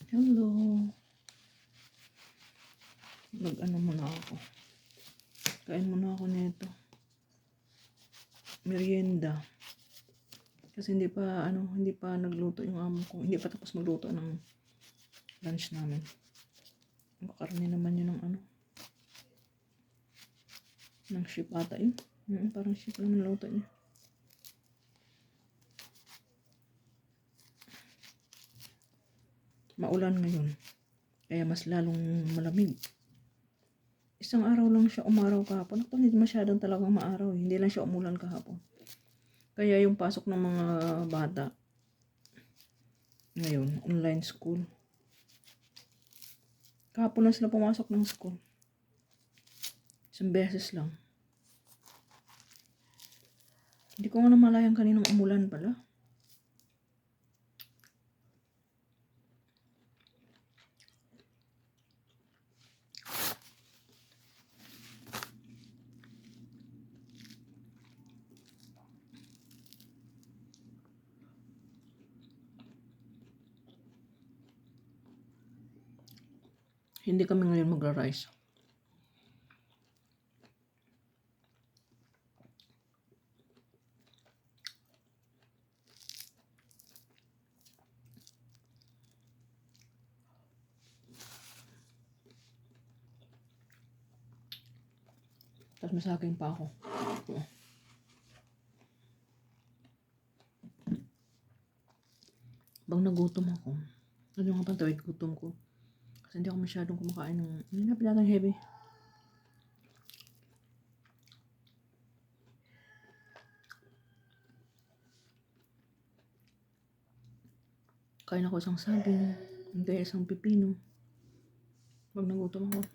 Hello. Mag-ano muna ako. Kain muna ako nito. Merienda. Kasi hindi pa nagluto yung amo ko. Hindi pa tapos magluto ng lunch namin. Makarni naman yun ng ship ata yun. Parang ship lang ang luto niya. Maulan ngayon. Kaya mas lalong malamig. Isang araw lang siya umaraw kahapon. Ako hindi masyadong talagang maaraw. Hindi lang siya umulan kahapon. Kaya yung pasok ng mga bata ngayon, online school. Kahapon lang sila pumasok ng school. Isang beses lang. Hindi ko nga namalayan kaninang umulan pala. Hindi kami ngayon magra-rice. Tapos masaging pa ako. Bang nagutom ako. Ano nga pantawid gutom ko. Kasi hindi ako masyadong kumakain ng hindi na pala ng heavy. Kain ako isang saging. Hindi isang pipino. Bang nagutom ako.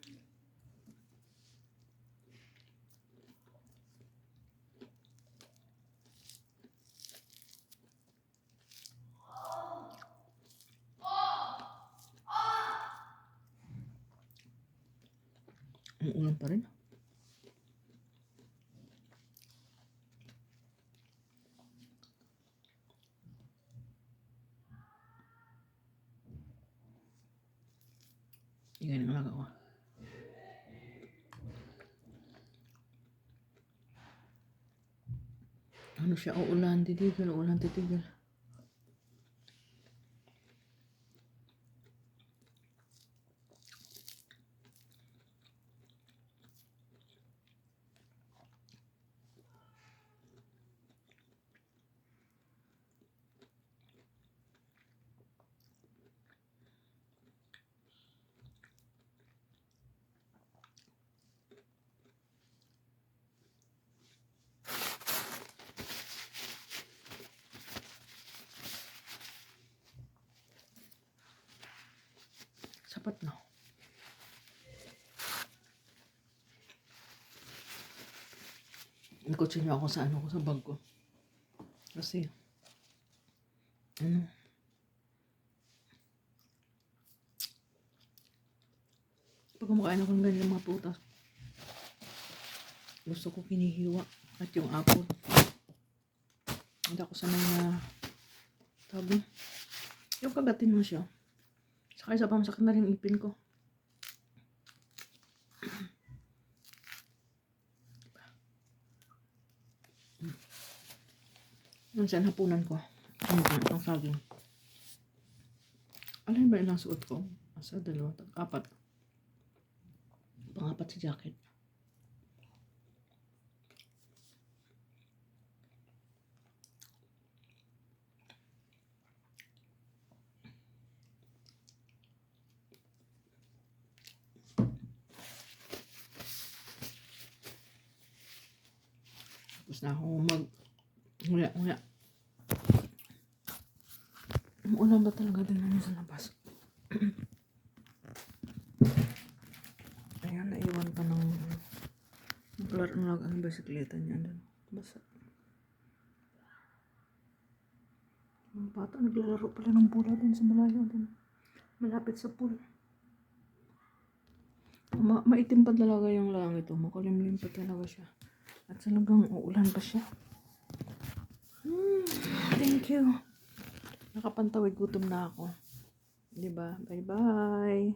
Ang ulan pa rin. Ingay ng alaga ko. Ano siya? Uulan, titigil, ulan, titigil. Sapat na. Ikotsin niyo ako sa sa bag ko. Kasi, pag kumakain ako ng ganyan mga prutas, gusto ko kinihiwa. At yung apple. Hindi ako sanay na tabi. Yung kagatin mo siya. Saka isa pa masakit na rin ipin ko. Nung saan hapunan ko. Itong saging. Alam ba ilang suot ko? Asa, 2, 4. Pang-4 si jacket. Tapos na ako nguya. Umuulan ba talaga din naman sa labas? Ayan, naiwan pa ng naglaro na ang bisikleta niya. Basa. Mga bata, naglalaro pala ng bola din sa malayo din. Malapit sa pool. Maitim pa talaga yung langit. Makulimlim pa talaga siya. At talagang uulan pa siya. Thank you. Nakapantawid, gutom na ako. 'Di ba? Bye-bye.